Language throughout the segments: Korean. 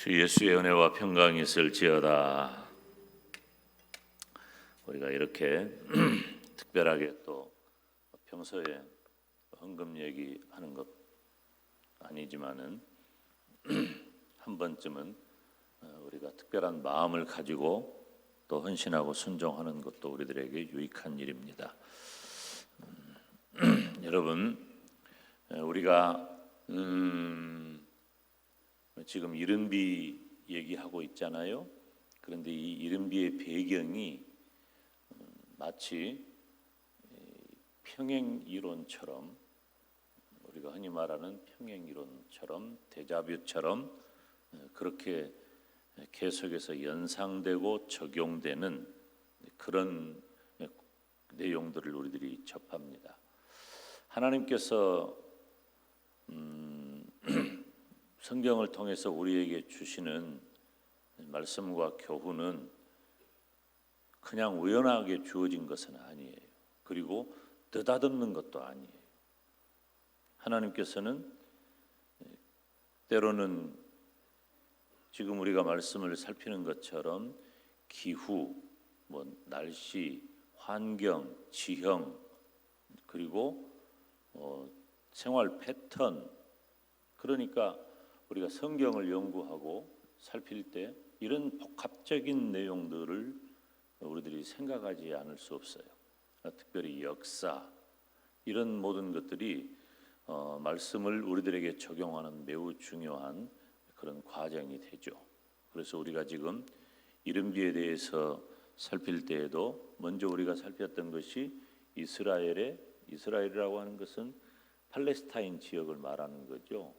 주 예수의 은혜와 평강이 있을지어다. 우리가 이렇게 특별하게 또 평소에 헌금 얘기하는 것 아니지만은 한 번쯤은 우리가 특별한 마음을 가지고 또 헌신하고 순종하는 것도 우리들에게 유익한 일입니다. 여러분, 우리가 지금 이른비 얘기하고 있잖아요. 그런데 이 이른비의 배경이 마치 평행 이론처럼, 우리가 흔히 말하는 평행 이론처럼, 데자뷰처럼 그렇게 계속해서 연상되고 적용되는 그런 내용들을 우리들이 접합니다. 하나님께서 성경을 통해서 우리에게 주시는 말씀과 교훈은 그냥 우연하게 주어진 것은 아니에요. 그리고 느닷없는 것도 아니에요. 하나님께서는 때로는 지금 우리가 말씀을 살피는 것처럼 기후, 날씨, 환경, 지형, 그리고 생활 패턴, 그러니까 우리가 성경을 연구하고 살필 때 이런 복합적인 내용들을 우리들이 생각하지 않을 수 없어요. 특별히 역사, 이런 모든 것들이 말씀을 우리들에게 적용하는 매우 중요한 그런 과정이 되죠. 그래서 우리가 지금 이른비에 대해서 살필 때에도 먼저 우리가 살폈던 것이 이스라엘이라고 하는 것은 팔레스타인 지역을 말하는 거죠.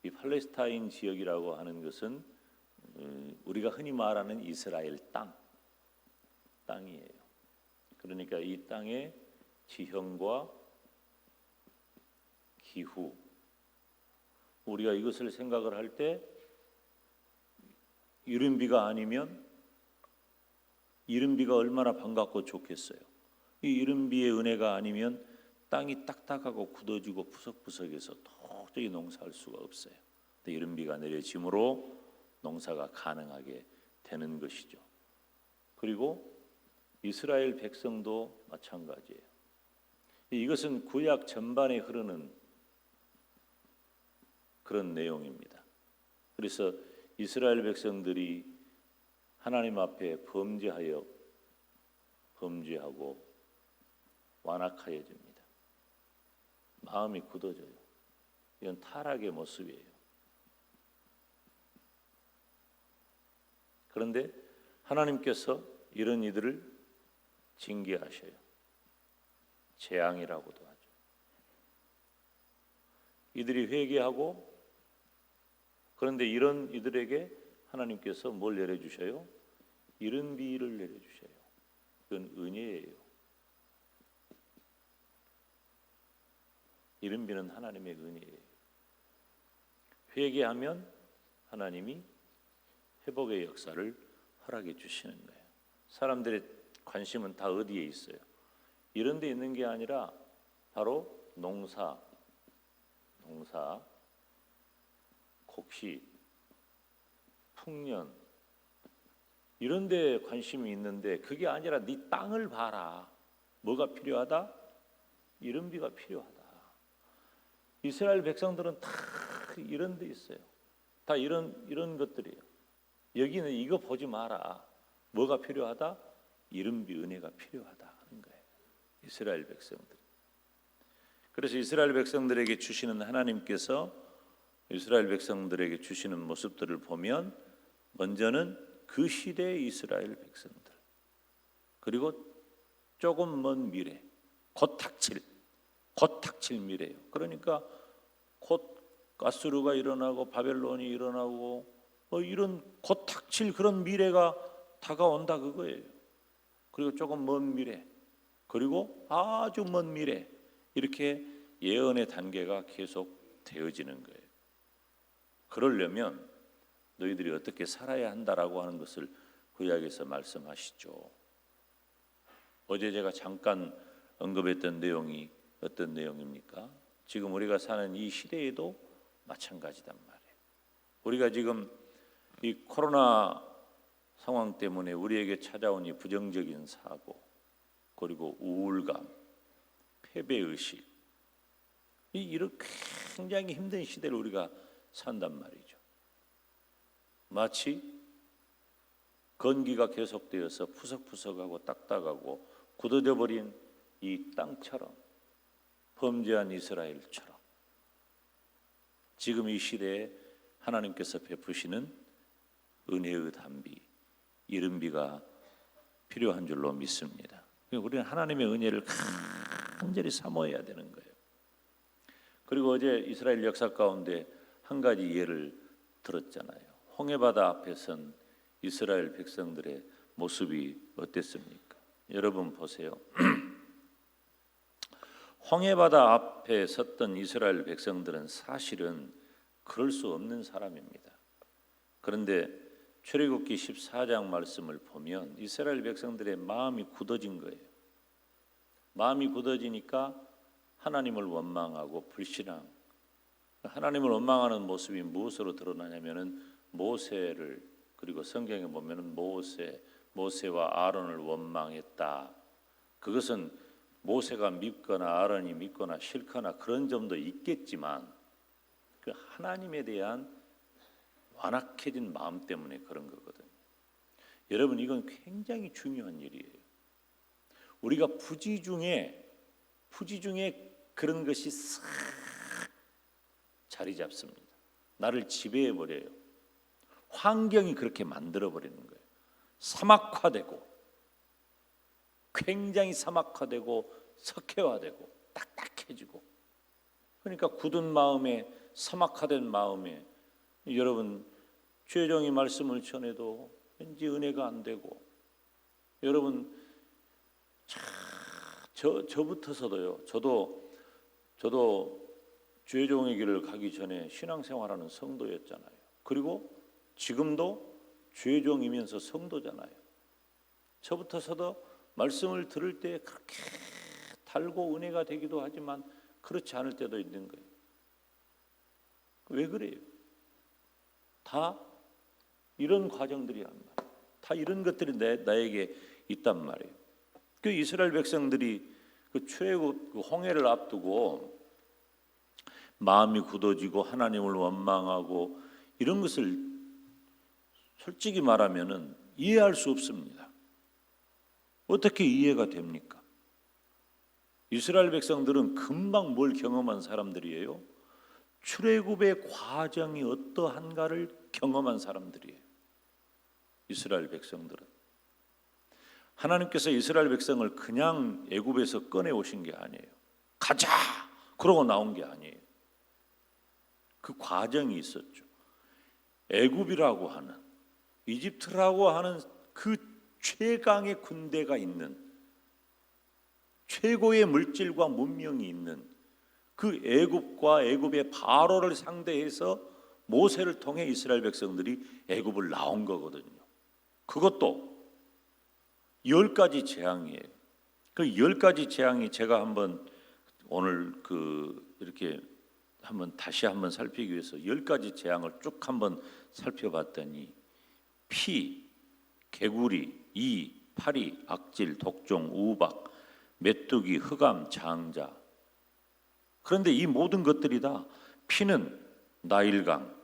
이 팔레스타인 지역이라고 하는 것은 우리가 흔히 말하는 이스라엘 땅이에요. 그러니까 이 땅의 지형과 기후, 우리가 이것을 생각을 할 때 이른비가 아니면 이른비가 얼마나 반갑고 좋겠어요. 이 이른비의 은혜가 아니면 땅이 딱딱하고 굳어지고 푸석푸석해서 도저히 농사할 수가 없어요. 근데 이른비가 내려짐으로 농사가 가능하게 되는 것이죠. 그리고 이스라엘 백성도 마찬가지예요. 이것은 구약 전반에 흐르는 그런 내용입니다. 그래서 이스라엘 백성들이 하나님 앞에 범죄하고 완악하여집니다. 마음이 굳어져요. 이건 타락의 모습이에요. 그런데 하나님께서 이런 이들을 징계하셔요. 재앙이라고도 하죠. 이들이 회개하고, 그런데 이런 이들에게 하나님께서 뭘 내려주셔요? 이른비를 내려주셔요. 그건 은혜예요. 이른비는 하나님의 은혜예요. 회개하면 하나님이 회복의 역사를 허락해 주시는 거예요. 사람들의 관심은 다 어디에 있어요? 이런 데 있는 게 아니라 바로 농사, 곡식, 풍년, 이런 데 관심이 있는데 그게 아니라 네 땅을 봐라. 뭐가 필요하다? 이른비가 필요하다. 이스라엘 백성들은 다 이런 데 있어요. 다 이런 것들이에요. 여기는 이거 보지 마라. 뭐가 필요하다? 이른비 은혜가 필요하다 하는 거예요. 이스라엘 백성들. 그래서 이스라엘 백성들에게 주시는 하나님께서 이스라엘 백성들에게 주시는 모습들을 보면 먼저는 그 시대의 이스라엘 백성들, 그리고 조금 먼 미래, 곧 닥칠 미래예요. 그러니까 곧 가스루가 일어나고 바벨론이 일어나고 이런 곧 닥칠 그런 미래가 다가온다 그거예요. 그리고 조금 먼 미래, 그리고 아주 먼 미래, 이렇게 예언의 단계가 계속 되어지는 거예요. 그러려면 너희들이 어떻게 살아야 한다라고 하는 것을 구약에서 말씀하시죠. 어제 제가 잠깐 언급했던 내용이 어떤 내용입니까? 지금 우리가 사는 이 시대에도 마찬가지단 말이에요. 우리가 지금 이 코로나 상황 때문에 우리에게 찾아온 이 부정적인 사고, 그리고 우울감, 패배의식, 이런 굉장히 힘든 시대를 우리가 산단 말이죠. 마치 건기가 계속되어서 푸석푸석하고 딱딱하고 굳어져 버린 이 땅처럼, 범죄한 이스라엘처럼 지금 이 시대에 하나님께서 베푸시는 은혜의 단비, 이른 비가 필요한 줄로 믿습니다. 우리는 하나님의 은혜를 간절히 사모해야 되는 거예요. 그리고 어제 이스라엘 역사 가운데 한 가지 예를 들었잖아요. 홍해바다 앞에 선 이스라엘 백성들의 모습이 어땠습니까? 여러분 보세요. 홍해바다 앞에 섰던 이스라엘 백성들은 사실은 그럴 수 없는 사람입니다. 그런데 출애굽기 14장 말씀을 보면 이스라엘 백성들의 마음이 굳어진 거예요. 마음이 굳어지니까 하나님을 원망하고 불신앙, 하나님을 원망하는 모습이 무엇으로 드러나냐면은 모세를, 그리고 성경에 보면은 모세와 아론을 원망했다. 그것은 모세가 믿거나 아론이 믿거나 싫거나 그런 점도 있겠지만 그 하나님에 대한 완악해진 마음 때문에 그런 거거든요. 여러분, 이건 굉장히 중요한 일이에요. 우리가 부지 중에 그런 것이 싹 자리 잡습니다. 나를 지배해 버려요. 환경이 그렇게 만들어 버리는 거예요. 사막화되고, 굉장히 사막화되고 석회화되고 딱딱해지고, 그러니까 굳은 마음에, 사막화된 마음에 여러분 주의종이 말씀을 전해도 왠지 은혜가 안 되고, 여러분 저부터서도요. 저도 주의종의 길을 가기 전에 신앙생활하는 성도였잖아요. 그리고 지금도 주의종이면서 성도잖아요. 저부터서도 말씀을 들을 때 그렇게 달고 은혜가 되기도 하지만 그렇지 않을 때도 있는 거예요. 왜 그래요? 다 이런 과정들이란 말이에요. 다 이런 것들이 나에게 있단 말이에요. 그 이스라엘 백성들이 그 출애굽, 그 홍해를 앞두고 마음이 굳어지고 하나님을 원망하고 이런 것을 솔직히 말하면은 이해할 수 없습니다. 어떻게 이해가 됩니까? 이스라엘 백성들은 금방 뭘 경험한 사람들이에요? 출애굽의 과정이 어떠한가를 경험한 사람들이에요. 이스라엘 백성들은 하나님께서 이스라엘 백성을 그냥 애굽에서 꺼내 오신 게 아니에요. 가자! 그러고 나온 게 아니에요. 그 과정이 있었죠. 애굽이라고 하는, 이집트라고 하는 그 최강의 군대가 있는, 최고의 물질과 문명이 있는 그 애굽과 애굽의 바로를 상대해서 모세를 통해 이스라엘 백성들이 애굽을 나온 거거든요. 그것도 10가지 재앙이에요. 그 10가지 재앙이 제가 한번 오늘 이렇게 다시 한번 살피기 위해서 10가지 재앙을 쭉 한번 살펴봤더니 피, 개구리, 이, 파리, 악질, 독종, 우박, 메뚜기, 흑암, 장자. 그런데 이 모든 것들이 다, 피는 나일강,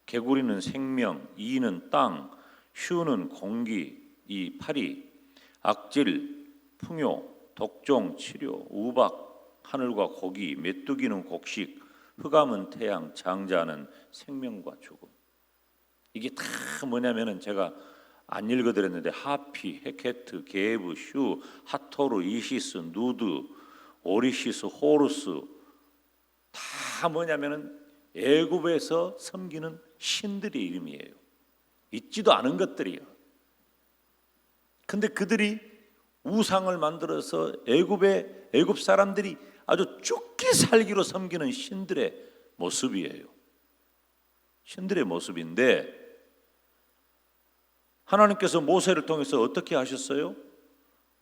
개구리는 생명, 이는 땅, 휴는 공기, 이 파리, 악질, 풍요, 독종, 치료, 우박, 하늘과 고기, 메뚜기는 곡식, 흑암은 태양, 장자는 생명과 죽음. 이게 다 뭐냐면은 제가 안 읽어드렸는데 하피, 헤케트, 게브, 슈, 하토르, 이시스, 누드, 오리시스, 호루스, 다 뭐냐면은 애굽에서 섬기는 신들의 이름이에요. 있지도 않은 것들이요. 근데 그들이 우상을 만들어서 애굽 사람들이 아주 죽기 살기로 섬기는 신들의 모습이에요. 신들의 모습인데 하나님께서 모세를 통해서 어떻게 하셨어요?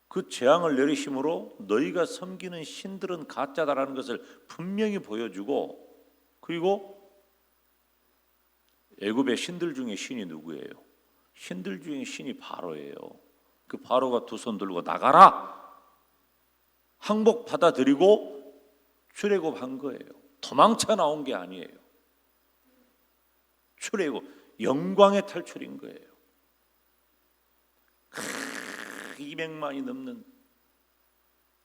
그 재앙을 내리심으로 너희가 섬기는 신들은 가짜다라는 것을 분명히 보여주고, 그리고 애굽의 신들 중에 신이 누구예요? 신들 중에 신이 바로예요. 그 바로가 두 손 들고 나가라! 항복 받아들이고 출애굽한 거예요. 도망쳐 나온 게 아니에요. 출애굽, 영광의 탈출인 거예요. 200만이 넘는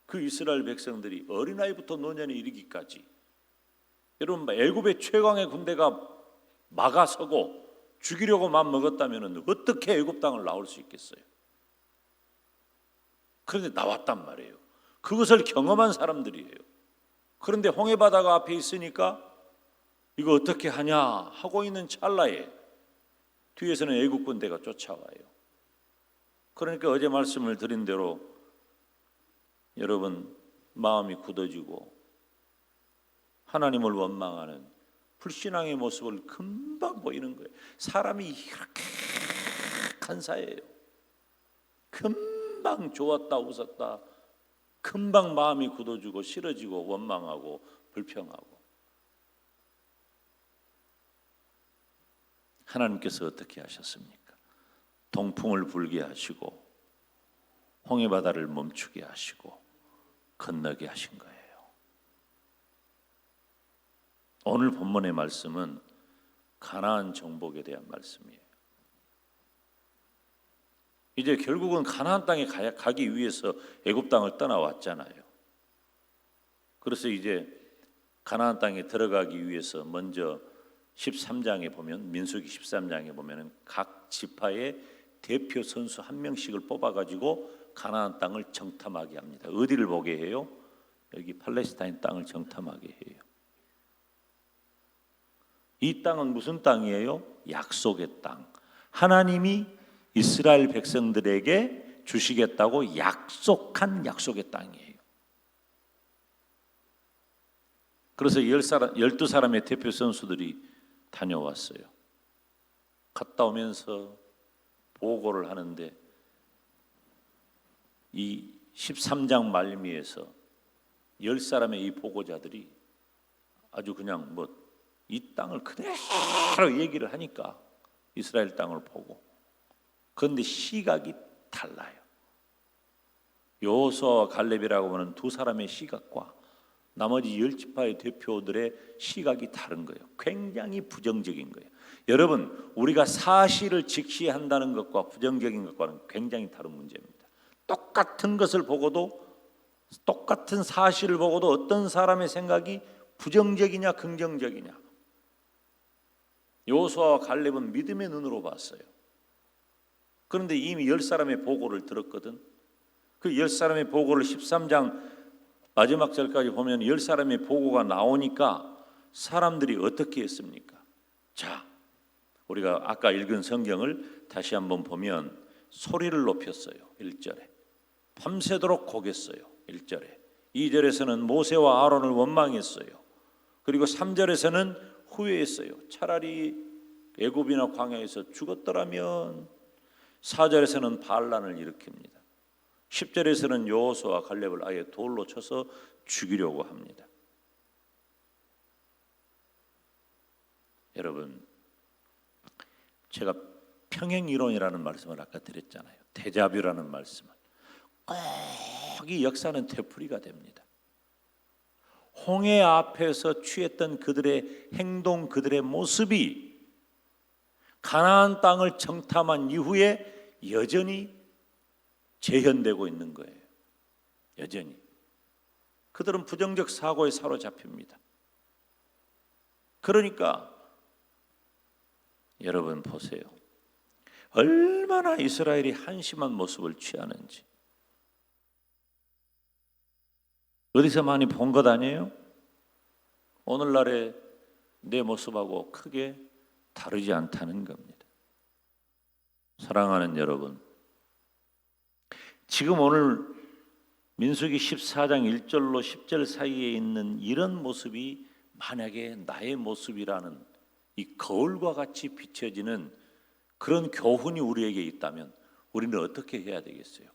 그 이스라엘 백성들이 어린아이부터 노년에 이르기까지, 여러분 애굽의 최강의 군대가 막아서고 죽이려고 맘먹었다면 어떻게 애굽 땅을 나올 수 있겠어요? 그런데 나왔단 말이에요. 그것을 경험한 사람들이에요. 그런데 홍해바다가 앞에 있으니까 이거 어떻게 하냐 하고 있는 찰나에 뒤에서는 애국 군대가 쫓아와요. 그러니까 어제 말씀을 드린 대로 여러분 마음이 굳어지고 하나님을 원망하는 불신앙의 모습을 금방 보이는 거예요. 사람이 이렇게 간사해요. 금방 좋았다 웃었다, 금방 마음이 굳어지고 싫어지고 원망하고 불평하고. 하나님께서 어떻게 하셨습니까? 동풍을 불게 하시고 홍해바다를 멈추게 하시고 건너게 하신 거예요. 오늘 본문의 말씀은 가나안 정복에 대한 말씀이에요. 이제 결국은 가나안 땅에 가기 위해서 애굽 땅을 떠나왔잖아요. 그래서 이제 가나안 땅에 들어가기 위해서 먼저 13장에 보면, 민수기 13장에 보면은 각 지파의 대표 선수 한 명씩을 뽑아가지고 가나안 땅을 정탐하게 합니다. 어디를 보게 해요? 여기 팔레스타인 땅을 정탐하게 해요. 이 땅은 무슨 땅이에요? 약속의 땅. 하나님이 이스라엘 백성들에게 주시겠다고 약속한 약속의 땅이에요. 그래서 12사람의 대표 선수들이 다녀왔어요. 갔다 오면서 보고를 하는데 이 13장 말미에서 10사람의 이 보고자들이 아주 그냥 이 땅을 그대로 얘기를 하니까 이스라엘 땅을 보고, 그런데 시각이 달라요. 여호수아와 갈렙이라고 하는 두 사람의 시각과 나머지 10지파의 대표들의 시각이 다른 거예요. 굉장히 부정적인 거예요. 여러분, 우리가 사실을 직시한다는 것과 부정적인 것과는 굉장히 다른 문제입니다. 똑같은 것을 보고도, 똑같은 사실을 보고도 어떤 사람의 생각이 부정적이냐 긍정적이냐. 여호수아와 갈렙은 믿음의 눈으로 봤어요. 그런데 이미 10사람의 보고를 들었거든. 그 10사람의 보고를 13장 마지막 절까지 보면 10사람의 보고가 나오니까 사람들이 어떻게 했습니까? 자, 우리가 아까 읽은 성경을 다시 한번 보면 소리를 높였어요. 1절에 밤새도록 고겠어요. 1절에 2절에서는 모세와 아론을 원망했어요. 그리고 3절에서는 후회했어요. 차라리 애굽이나 광야에서 죽었더라면. 4절에서는 반란을 일으킵니다. 10절에서는 여호수아와 갈렙을 아예 돌로 쳐서 죽이려고 합니다. 여러분, 제가 평행이론이라는 말씀을 아까 드렸잖아요. 데자뷰라는 말씀은 꼭 이 역사는 되풀이가 됩니다. 홍해 앞에서 취했던 그들의 행동, 그들의 모습이 가나안 땅을 정탐한 이후에 여전히 재현되고 있는 거예요. 여전히 그들은 부정적 사고에 사로잡힙니다. 그러니까 여러분 보세요. 얼마나 이스라엘이 한심한 모습을 취하는지 어디서 많이 본 것 아니에요? 오늘날의 내 모습하고 크게 다르지 않다는 겁니다. 사랑하는 여러분, 지금 오늘 민수기 14장 1절로 10절 사이에 있는 이런 모습이 만약에 나의 모습이라는 이 거울과 같이 비춰지는 그런 교훈이 우리에게 있다면 우리는 어떻게 해야 되겠어요?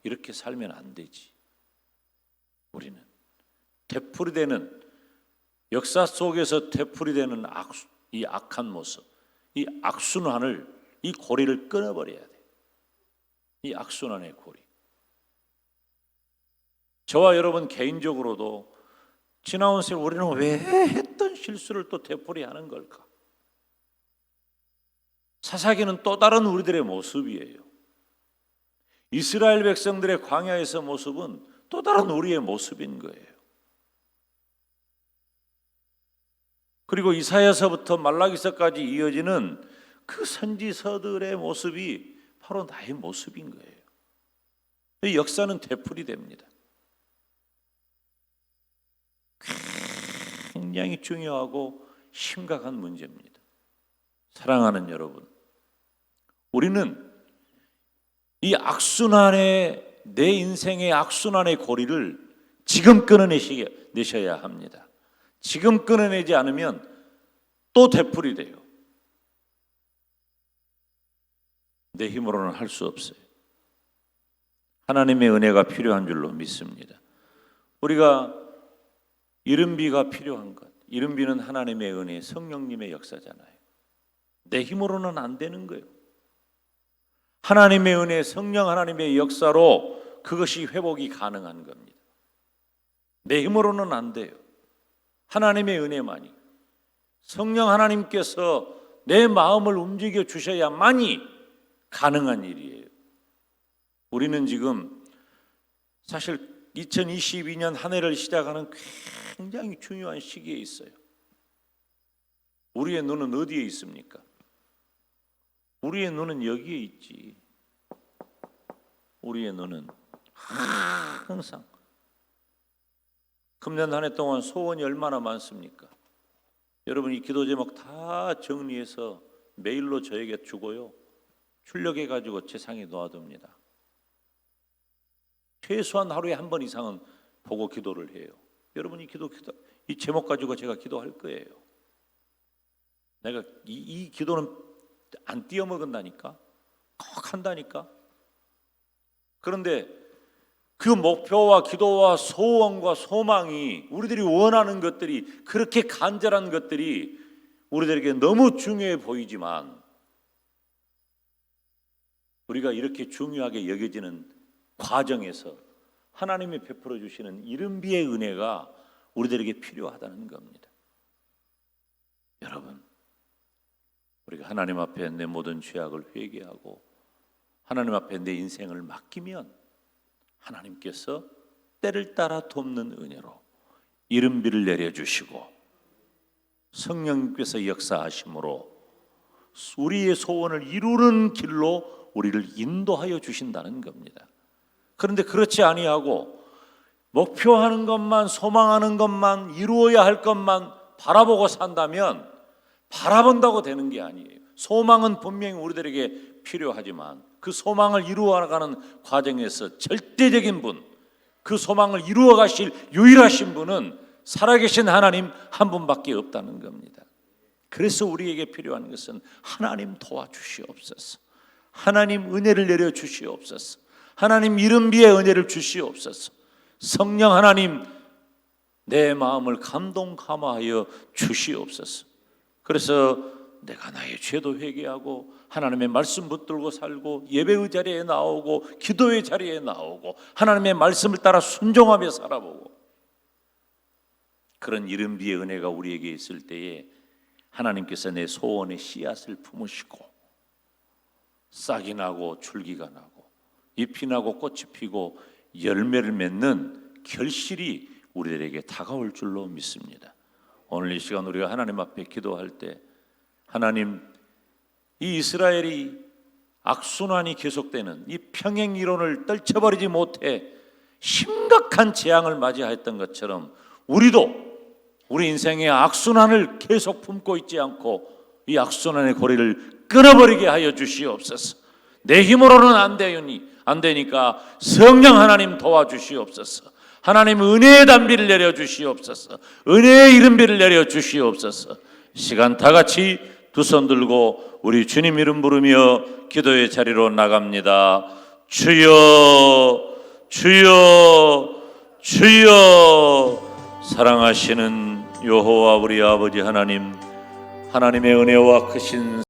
이렇게 살면 안 되지. 우리는 되풀이되는 역사 속에서 되풀이되는 이 악한 모습, 이 악순환을, 이 고리를 끊어버려야 돼. 이 악순환의 고리. 저와 여러분 개인적으로도 지나온 세월 우리는 왜 했던 실수를 또 되풀이하는 걸까? 사사기는 또 다른 우리들의 모습이에요. 이스라엘 백성들의 광야에서 모습은 또 다른 우리의 모습인 거예요. 그리고 이사야서부터 말라기서까지 이어지는 그 선지서들의 모습이 바로 나의 모습인 거예요. 이 역사는 되풀이됩니다. 굉장히 중요하고 심각한 문제입니다. 사랑하는 여러분, 우리는 이 악순환의, 내 인생의 악순환의 고리를 지금 끊어내셔야 합니다. 지금 끊어내지 않으면 또 되풀이돼요. 내 힘으로는 할 수 없어요. 하나님의 은혜가 필요한 줄로 믿습니다. 우리가 이른비가 필요한 것, 이른비는 하나님의 은혜, 성령님의 역사잖아요. 내 힘으로는 안 되는 거예요. 하나님의 은혜, 성령 하나님의 역사로 그것이 회복이 가능한 겁니다. 내 힘으로는 안 돼요. 하나님의 은혜만이, 성령 하나님께서 내 마음을 움직여 주셔야만이 가능한 일이에요. 우리는 지금 사실 2022년 한 해를 시작하는 굉장히 중요한 시기에 있어요. 우리의 눈은 어디에 있습니까? 우리의 눈은 여기에 있지. 우리의 눈은 항상 금년 한 해 동안 소원이 얼마나 많습니까? 여러분 이 기도 제목 다 정리해서 메일로 저에게 주고요. 출력해가지고 제 상에 놓아둡니다. 최소한 하루에 한 번 이상은 보고 기도를 해요. 여러분 이 제목 가지고 제가 기도할 거예요. 내가 이 기도는 안 띄어먹은다니까, 꼭 한다니까. 그런데 그 목표와 기도와 소원과 소망이, 우리들이 원하는 것들이, 그렇게 간절한 것들이 우리들에게 너무 중요해 보이지만, 우리가 이렇게 중요하게 여겨지는 과정에서 하나님이 베풀어 주시는 이른비의 은혜가 우리들에게 필요하다는 겁니다. 여러분, 우리가 하나님 앞에 내 모든 죄악을 회개하고 하나님 앞에 내 인생을 맡기면 하나님께서 때를 따라 돕는 은혜로 이른비를 내려주시고 성령께서 역사하심으로 우리의 소원을 이루는 길로 우리를 인도하여 주신다는 겁니다. 그런데 그렇지 아니하고 목표하는 것만, 소망하는 것만, 이루어야 할 것만 바라보고 산다면 바라본다고 되는 게 아니에요. 소망은 분명히 우리들에게 필요하지만 그 소망을 이루어가는 과정에서 절대적인 분, 그 소망을 이루어 가실 유일하신 분은 살아계신 하나님 한 분밖에 없다는 겁니다. 그래서 우리에게 필요한 것은 하나님 도와주시옵소서, 하나님 은혜를 내려주시옵소서, 하나님 이른비의 은혜를 주시옵소서, 성령 하나님 내 마음을 감동 감화하여 주시옵소서. 그래서 내가 나의 죄도 회개하고 하나님의 말씀 붙들고 살고 예배의 자리에 나오고 기도의 자리에 나오고 하나님의 말씀을 따라 순종하며 살아보고, 그런 이른비의 은혜가 우리에게 있을 때에 하나님께서 내 소원의 씨앗을 품으시고 싹이 나고 줄기가 나고 잎이 나고 꽃이 피고 열매를 맺는 결실이 우리들에게 다가올 줄로 믿습니다. 오늘 이 시간 우리가 하나님 앞에 기도할 때, 하나님, 이 이스라엘이 악순환이 계속되는 이 평행 이론을 떨쳐버리지 못해 심각한 재앙을 맞이했던 것처럼 우리도 우리 인생의 악순환을 계속 품고 있지 않고 이 악순환의 고리를 끊어버리게 하여 주시옵소서. 내 힘으로는 안 되니까 성령 하나님 도와주시옵소서. 하나님 은혜의 단비를 내려주시옵소서. 은혜의 이른비를 내려주시옵소서. 시간 다 같이 두 손 들고 우리 주님 이름 부르며 기도의 자리로 나갑니다. 주여, 주여, 주여. 사랑하시는 여호와 우리 아버지 하나님, 하나님의 은혜와 크신